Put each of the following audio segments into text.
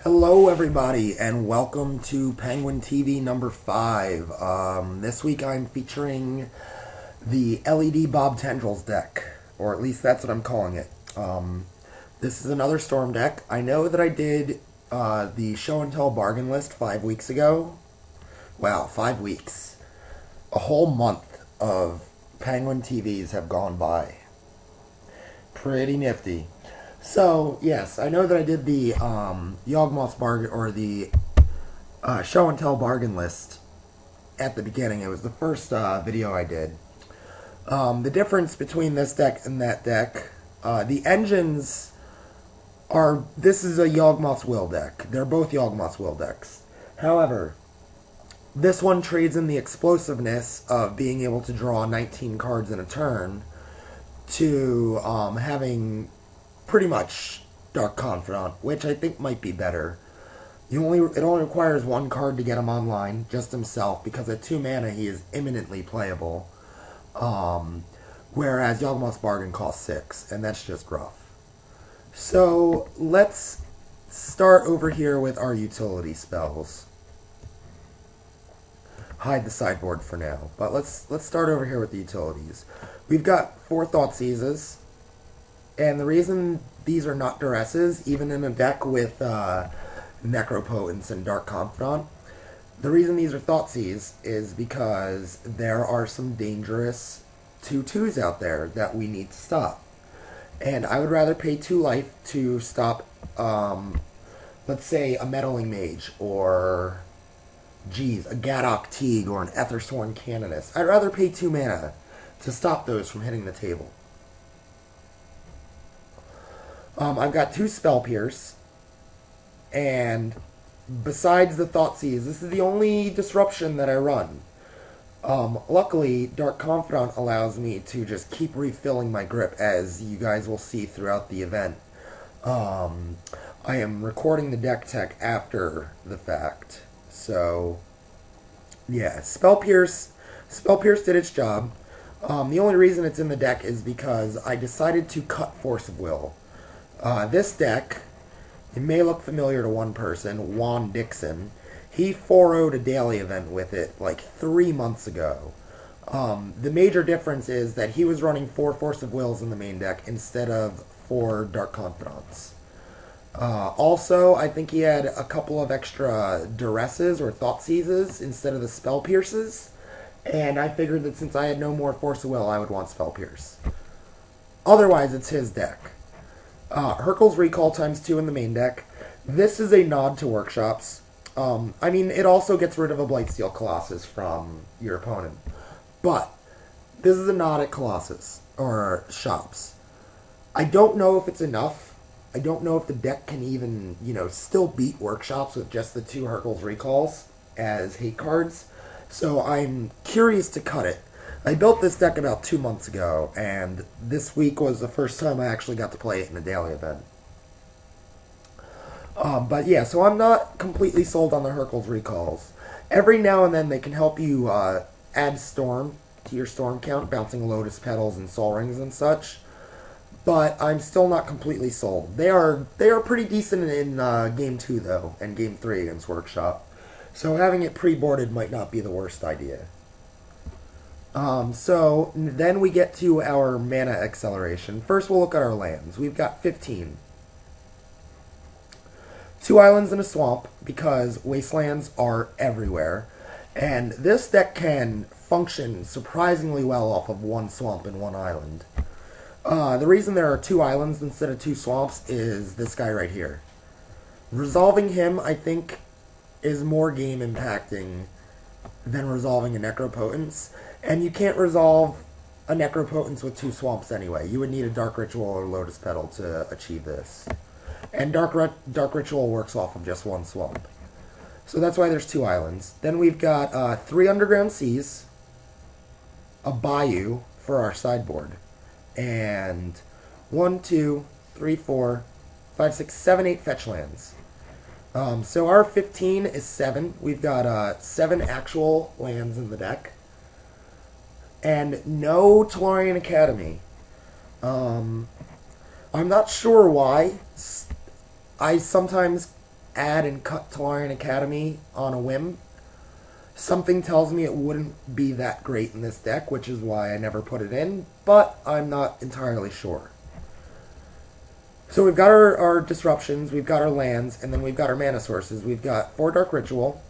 Hello, everybody, and welcome to Penguin TV number 5. This week I'm featuring the LED Bob Tendrils deck, or at least that's what I'm calling it. This is another Storm deck. I know that I did the Show and Tell bargain list 5 weeks ago. Wow, 5 weeks. A whole month of Penguin TVs have gone by. Pretty nifty. So, yes, I know that I did the Yawgmoth's bargain, or the Show and Tell bargain list at the beginning. It was the first video I did. The difference between this deck and that deck, the engines are, this is a Yawgmoth's Will deck. They're both Yawgmoth's Will decks. However, this one trades in the explosiveness of being able to draw 19 cards in a turn to having pretty much Dark Confidant, which I think might be better. It only requires one card to get him online, just himself, because at 2 mana he is imminently playable. Whereas Yawgmoth's Bargain costs 6, and that's just rough. So let's start over here with our utility spells. Hide the sideboard for now, but let's start over here with the utilities. We've got 4 Thoughtseizes. And the reason these are not duresses, even in a deck with Necropotence and Dark Confidant, the reason these are Thoughtseize is because there are some dangerous 2/2s out there that we need to stop. And I would rather pay 2 life to stop, let's say, a Meddling Mage, or, geez, a Gadok Teague, or an Ethersworn Canonist. I'd rather pay 2 mana to stop those from hitting the table. I've got 2 Spell Pierce, and besides the Thoughtseize, this is the only disruption that I run. Luckily, Dark Confidant allows me to just keep refilling my grip, as you guys will see throughout the event. I am recording the deck tech after the fact, so yeah, Spell Pierce did its job. The only reason it's in the deck is because I decided to cut Force of Will. This deck, it may look familiar to one person, Juan Dixon. He 4-0'd a daily event with it like 3 months ago. The major difference is that he was running 4 Force of Wills in the main deck instead of 4 Dark Confidants. Also, I think he had a couple of extra Duresses or Thoughtseizes instead of the Spell Pierces. And I figured that since I had no more Force of Will, I would want Spell Pierce. Otherwise, it's his deck. Hurkyl's Recall ×2 in the main deck. This is a nod to workshops. I mean, it also gets rid of a Blightsteel Colossus from your opponent. But this is a nod at Colossus, or shops. I don't know if it's enough. I don't know if the deck can even, still beat workshops with just the 2 Hurkyl's Recalls as hate cards. So I'm curious to cut it. I built this deck about 2 months ago, and this week was the first time I actually got to play it in a daily event. But yeah, so I'm not completely sold on the Hurkyl's Recalls. Every now and then they can help you add Storm to your Storm count, bouncing Lotus Petals and Sol Rings and such. But I'm still not completely sold. They are pretty decent in Game 2, though, and Game 3 against Workshop. So having it pre-boarded might not be the worst idea. So then we get to our mana acceleration. First we'll look at our lands. We've got 15. 2 islands and a swamp, because wastelands are everywhere. And this deck can function surprisingly well off of 1 swamp and 1 island. The reason there are 2 islands instead of 2 swamps is this guy right here. Resolving him, I think, is more game impacting than resolving a Necropotence. And you can't resolve a Necropotence with 2 swamps anyway. You would need a Dark Ritual or Lotus Petal to achieve this. And Dark Ritual works off of just 1 swamp. So that's why there's 2 islands. Then we've got 3 Underground Seas, a Bayou for our sideboard, and 1, 2, 3, 4, 5, 6, 7, 8 fetch lands. So our 15 is 7. We've got 7 actual lands in the deck. And no Tellurian Academy. I'm not sure why. I sometimes add and cut Tolarian Academy on a whim. Something tells me it wouldn't be that great in this deck, which is why I never put it in, but I'm not entirely sure. So we've got our disruptions, we've got our lands, and then we've got our mana sources. We've got 4 Dark Ritual.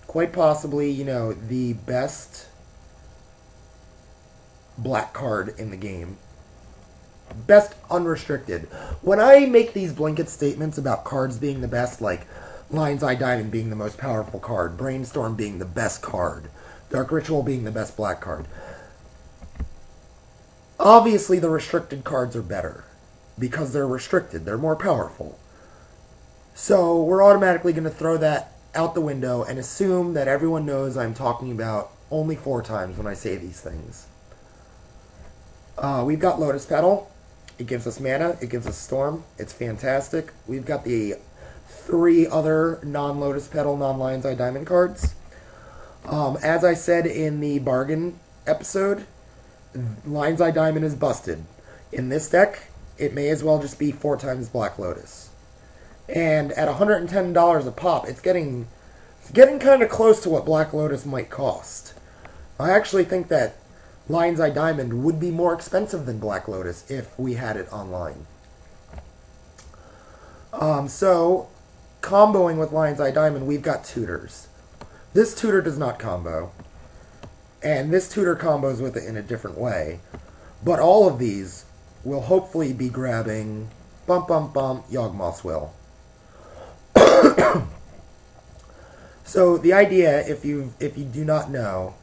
Quite possibly, you know, the best black card in the game. Best unrestricted. When I make these blanket statements about cards being the best, like Lion's Eye Diamond being the most powerful card, Brainstorm being the best card, Dark Ritual being the best black card, obviously the restricted cards are better because they're restricted. They're more powerful. So we're automatically going to throw that out the window and assume that everyone knows I'm talking about only 4 times when I say these things. We've got Lotus Petal. It gives us mana. It gives us Storm. It's fantastic. We've got the 3 other non-Lotus Petal, non-Lion's Eye Diamond cards. As I said in the bargain episode, Lion's Eye Diamond is busted. In this deck, it may as well just be 4 times Black Lotus. And at $110 a pop, it's getting kind of close to what Black Lotus might cost. I actually think that Lion's Eye Diamond would be more expensive than Black Lotus if we had it online. So, comboing with Lion's Eye Diamond, we've got tutors. This tutor does not combo. And this tutor combos with it in a different way. But all of these will hopefully be grabbing Yawgmoth's Will. So the idea, if you do not know,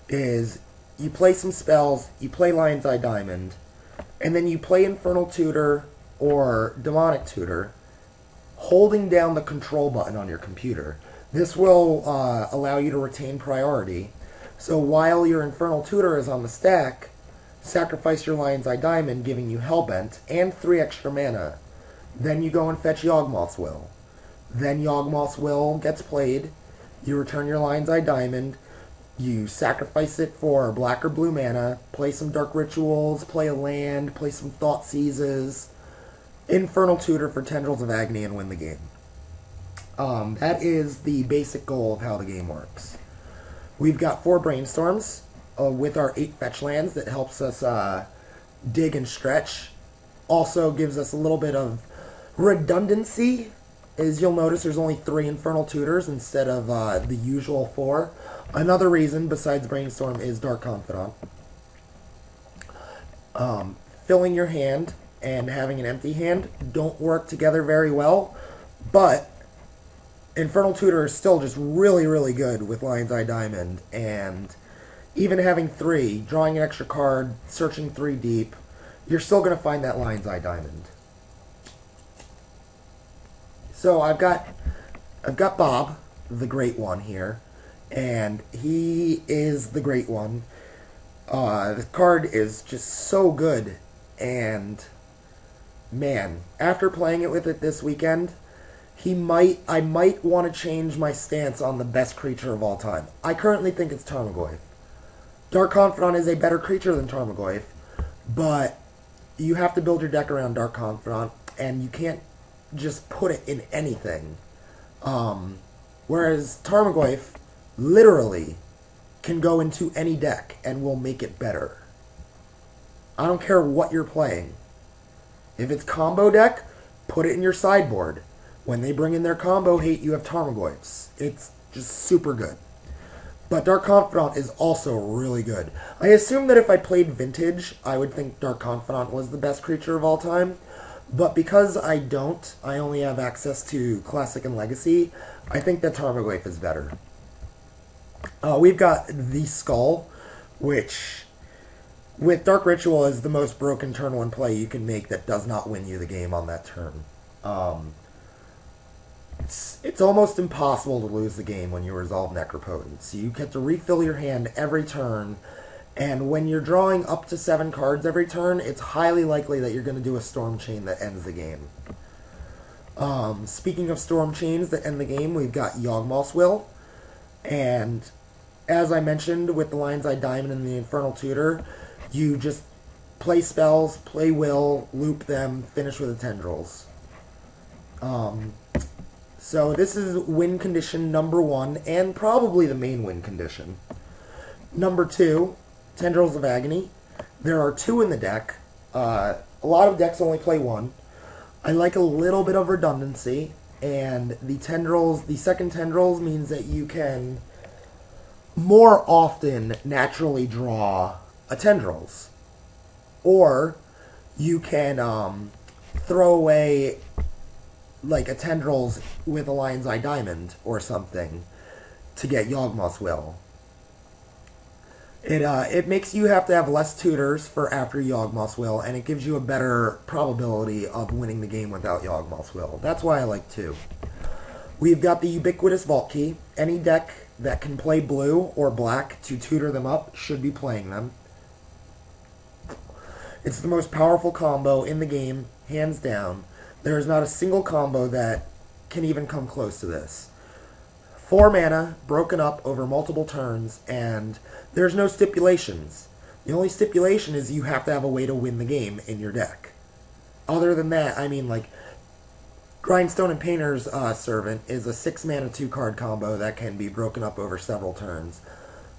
is you play some spells, you play Lion's Eye Diamond, and then you play Infernal Tutor or Demonic Tutor, holding down the control button on your computer. This will allow you to retain priority. So while your Infernal Tutor is on the stack, sacrifice your Lion's Eye Diamond, giving you Hellbent and 3 extra mana. Then you go and fetch Yawgmoth's Will. Then Yawgmoth's Will gets played. You return your Lion's Eye Diamond. You sacrifice it for black or blue mana. Play some Dark Rituals. Play a land. Play some Thoughtseizes. Infernal Tutor for Tendrils of Agony and win the game. That is the basic goal of how the game works. We've got 4 Brainstorms with our 8 fetch lands that helps us dig and stretch. Also gives us a little bit of redundancy. As you'll notice, there's only 3 Infernal Tutors instead of the usual 4. Another reason, besides Brainstorm, is Dark Confidant. Filling your hand and having an empty hand don't work together very well, but Infernal Tutor is still just really, really good with Lion's Eye Diamond, and even having 3, drawing an extra card, searching 3 deep, you're still going to find that Lion's Eye Diamond. So I've got Bob, the Great One here, and he is the Great One. The card is just so good, and man, after playing it with it this weekend, I might want to change my stance on the best creature of all time. I currently think it's Tarmogoyf. Dark Confidant is a better creature than Tarmogoyf, but you have to build your deck around Dark Confidant, and you can't just put it in anything. Whereas Tarmogoyf literally can go into any deck and will make it better. I don't care what you're playing. If it's combo deck, put it in your sideboard. When they bring in their combo hate, you have Tarmogoyfs. It's just super good. But Dark Confidant is also really good. I assume that if I played Vintage, I would think Dark Confidant was the best creature of all time. But because I don't, I only have access to Classic and Legacy, I think that Tarmogoyf is better. We've got the Skull, which, with Dark Ritual, is the most broken turn 1 play you can make that does not win you the game on that turn. It's almost impossible to lose the game when you resolve Necropotence. You get to refill your hand every turn, and when you're drawing up to 7 cards every turn, it's highly likely that you're going to do a Storm Chain that ends the game. Speaking of Storm Chains that end the game, we've got Yawgmoth's Will, and as I mentioned with the Lion's Eye Diamond and the Infernal Tutor, you just play spells, play Will, loop them, finish with the Tendrils. So this is win condition number 1, and probably the main win condition. Number 2, Tendrils of Agony. There are 2 in the deck. A lot of decks only play 1. I like a little bit of redundancy, and the second Tendrils means that you can more often naturally draw a Tendrils. Or you can throw away like a Tendrils with a Lion's Eye Diamond or something to get Yawgmoth's Will. It makes you have to have less tutors for after Yawgmoth's Will, and it gives you a better probability of winning the game without Yawgmoth's Will. That's why I like 2. We've got the ubiquitous Vault Key. Any deck that can play blue or black to tutor them up should be playing them. It's the most powerful combo in the game, hands down. There is not a single combo that can even come close to this. 4 mana, broken up over multiple turns, and there's no stipulations. The only stipulation is you have to have a way to win the game in your deck. Other than that, I mean, like, Grindstone and Painter's Servant is a 6 mana 2-card combo that can be broken up over several turns.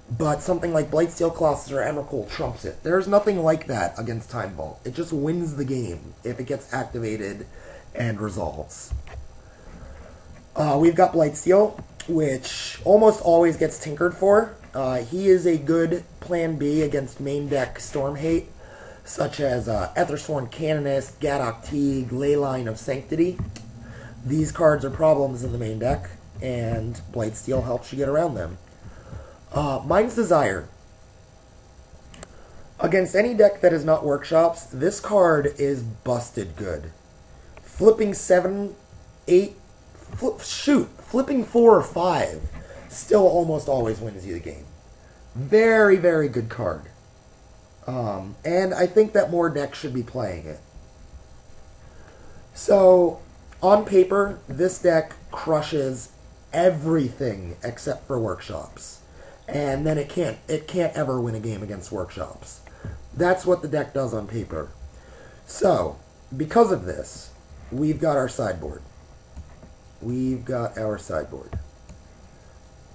But something like Blightsteel Colossus or Emrakul trumps it. There's nothing like that against Time Vault. It just wins the game if it gets activated and resolves. We've got Blightsteel, which almost always gets tinkered for. He is a good plan B against main deck Storm Hate, such as Ethersworn Canonist, Gaddock Teague, Leyline of Sanctity. These cards are problems in the main deck, and Blightsteel helps you get around them. Mind's Desire. Against any deck that is not Workshops, this card is busted good. Flipping 7, 8, flipping 4 or 5 still almost always wins you the game. Very, very good card. And I think that more decks should be playing it. So, on paper, this deck crushes everything except for Workshops. And then it can't ever win a game against Workshops. That's what the deck does on paper. So, because of this, we've got our sideboard.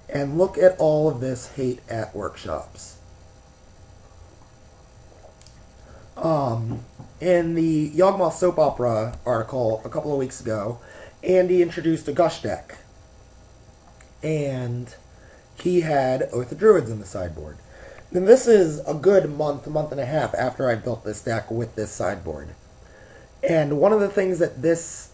And look at all of this hate at Workshops. In the Yawgmoth Soap Opera article a couple of weeks ago, Andy introduced a Gush deck. And he had Oath of Druids in the sideboard. And this is a good month and a half after I built this deck with this sideboard. And one of the things that this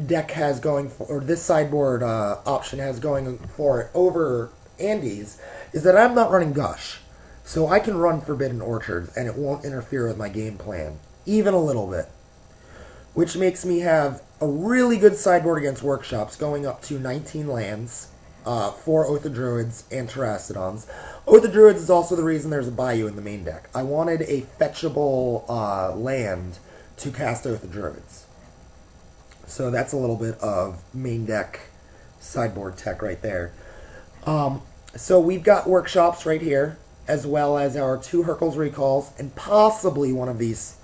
deck has going for, or this sideboard option has going for it over Andy's, is that I'm not running Gush. So I can run Forbidden Orchards and it won't interfere with my game plan, even a little bit. Which makes me have a really good sideboard against Workshops, going up to 19 lands. 4 Oath of Druids and Terrastodons. Oath of Druids is also the reason there's a Bayou in the main deck. I wanted a fetchable land to cast Oath of Druids. So that's a little bit of main deck sideboard tech right there. So we've got Workshops right here, as well as our 2 Hurkyl's Recalls, and possibly one of these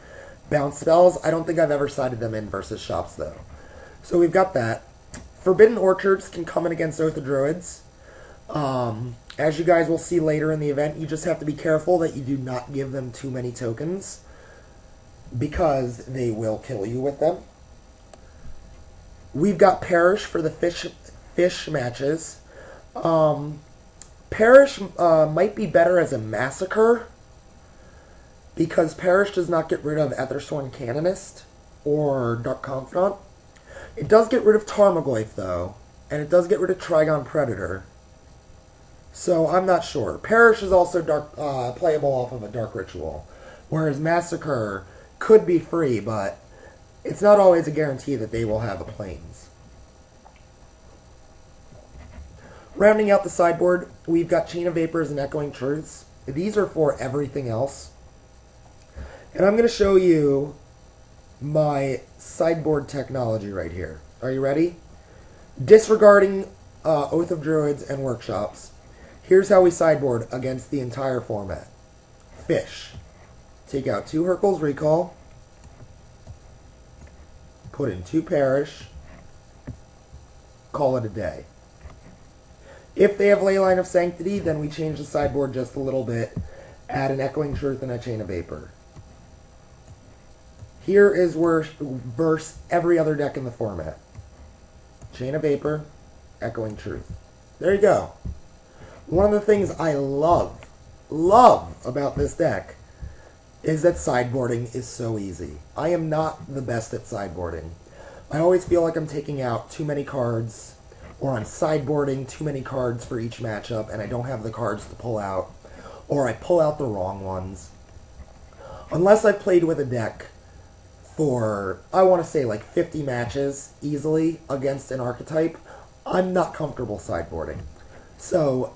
bounce spells. I don't think I've ever sided them in versus shops, though. So we've got that. Forbidden Orchards can come in against Oath of Druids. As you guys will see later in the event, you just have to be careful that you do not give them too many tokens, because they will kill you with them. We've got Perish for the fish matches. Perish might be better as a Massacre, because Perish does not get rid of Ethersworn Canonist or Dark Confidant. It does get rid of Tarmogoyf, though, and it does get rid of Trigon Predator. So I'm not sure. Perish is also playable off of a Dark Ritual, whereas Massacre could be free, but it's not always a guarantee that they will have a Plains. Rounding out the sideboard, we've got Chain of Vapors and Echoing Truths. These are for everything else. And I'm going to show you my sideboard technology right here. Are you ready? Disregarding Oath of Druids and Workshops, here's how we sideboard against the entire format. Fish. Take out 2 Hurkyl's Recall. Put in 2 Perish. call it a day. If they have Leyline of Sanctity, then we change the sideboard just a little bit, add an Echoing Truth and a Chain of Vapor. Here is where verse every other deck in the format. Chain of Vapor, Echoing Truth. There you go. One of the things I love about this deck is that sideboarding is so easy. I am not the best at sideboarding. I always feel like I'm taking out too many cards, or I'm sideboarding too many cards for each matchup, and I don't have the cards to pull out, or I pull out the wrong ones. Unless I've played with a deck for, I want to say, like 50 matches easily against an archetype, I'm not comfortable sideboarding. So,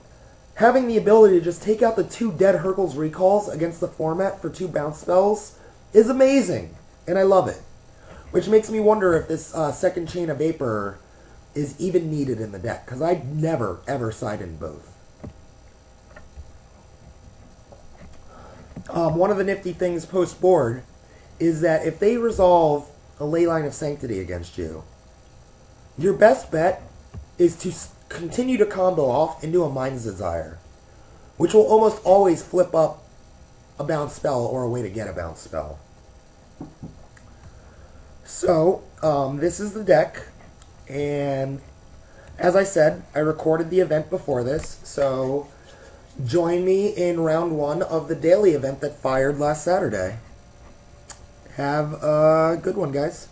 having the ability to just take out the 2 Dead Hurkyl's Recalls against the format for 2 bounce spells is amazing, and I love it. Which makes me wonder if this second Chain of Vapor is even needed in the deck, because I never, ever side in both. One of the nifty things post-board is that if they resolve a Leyline of Sanctity against you, your best bet is to continue to combo off into a Mind's Desire, which will almost always flip up a bounce spell or a way to get a bounce spell. So, this is the deck, and as I said, I recorded the event before this, so join me in round 1 of the daily event that fired last Saturday. Have a good one, guys.